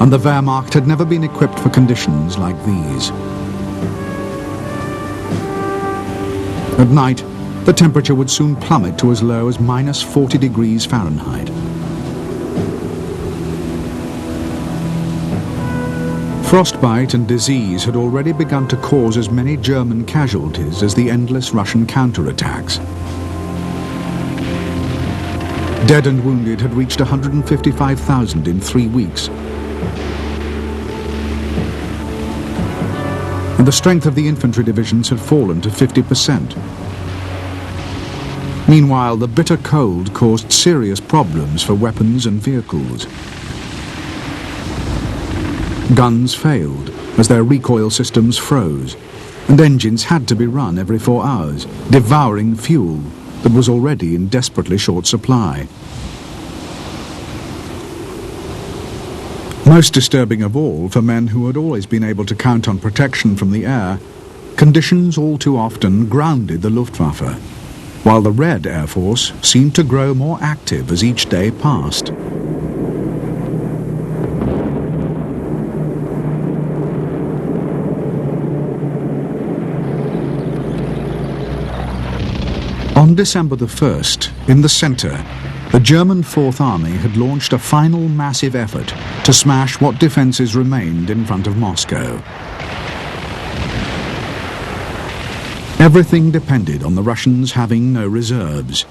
and the Wehrmacht had never been equipped for conditions like these. At night, the temperature would soon plummet to as low as minus 40 degrees Fahrenheit. Frostbite and disease had already begun to cause as many German casualties as the endless Russian counterattacks. Dead and wounded had reached 155,000 in 3 weeks. And the strength of the infantry divisions had fallen to 50%. Meanwhile, the bitter cold caused serious problems for weapons and vehicles. Guns failed as their recoil systems froze, and engines had to be run every 4 hours, devouring fuel that was already in desperately short supply. Most disturbing of all for men who had always been able to count on protection from the air, conditions all too often grounded the Luftwaffe, while the Red Air Force seemed to grow more active as each day passed. On December the 1st, in the centre, the German Fourth Army had launched a final massive effort to smash what defences remained in front of Moscow. Everything depended on the Russians having no reserves.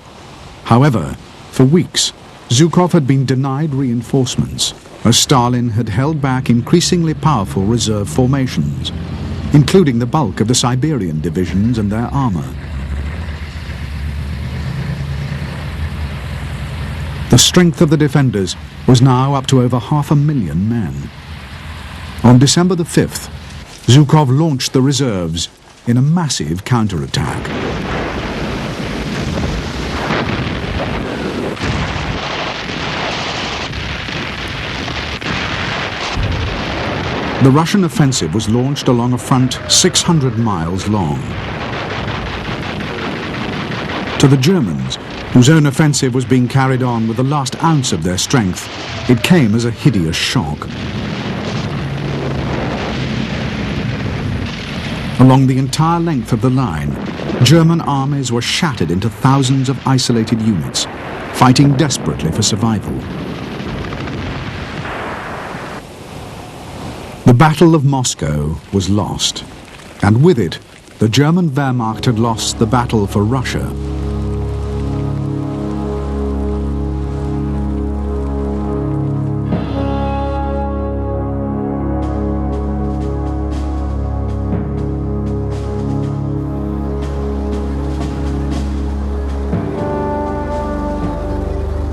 However, for weeks, Zhukov had been denied reinforcements, as Stalin had held back increasingly powerful reserve formations, including the bulk of the Siberian divisions and their armour. The strength of the defenders was now up to over 500,000 men. On December the 5th, Zhukov launched the reserves in a massive counterattack. The Russian offensive was launched along a front 600 miles long. To the Germans, whose own offensive was being carried on with the last ounce of their strength, it came as a hideous shock. Along the entire length of the line, German armies were shattered into thousands of isolated units, fighting desperately for survival. The Battle of Moscow was lost, and with it, the German Wehrmacht had lost the battle for Russia.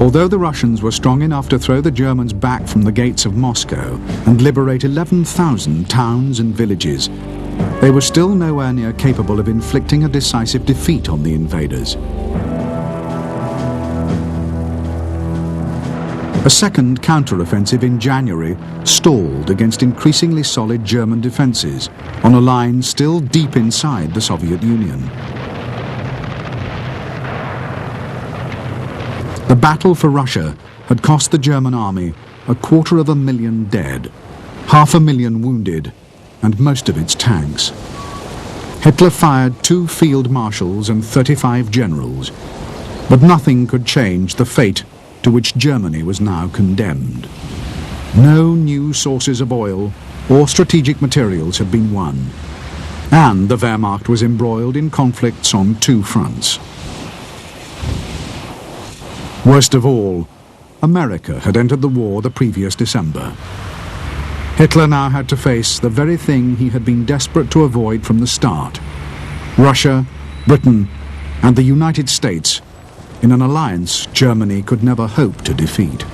Although the Russians were strong enough to throw the Germans back from the gates of Moscow and liberate 11,000 towns and villages, they were still nowhere near capable of inflicting a decisive defeat on the invaders. A second counter-offensive in January stalled against increasingly solid German defences on a line still deep inside the Soviet Union. The battle for Russia had cost the German army 250,000 dead, 500,000 wounded, and most of its tanks. Hitler fired 2 field marshals and 35 generals, but nothing could change the fate to which Germany was now condemned. No new sources of oil or strategic materials had been won, and the Wehrmacht was embroiled in conflicts on 2 fronts. Worst of all, America had entered the war the previous December. Hitler now had to face the very thing he had been desperate to avoid from the start: Russia, Britain, and the United States in an alliance Germany could never hope to defeat.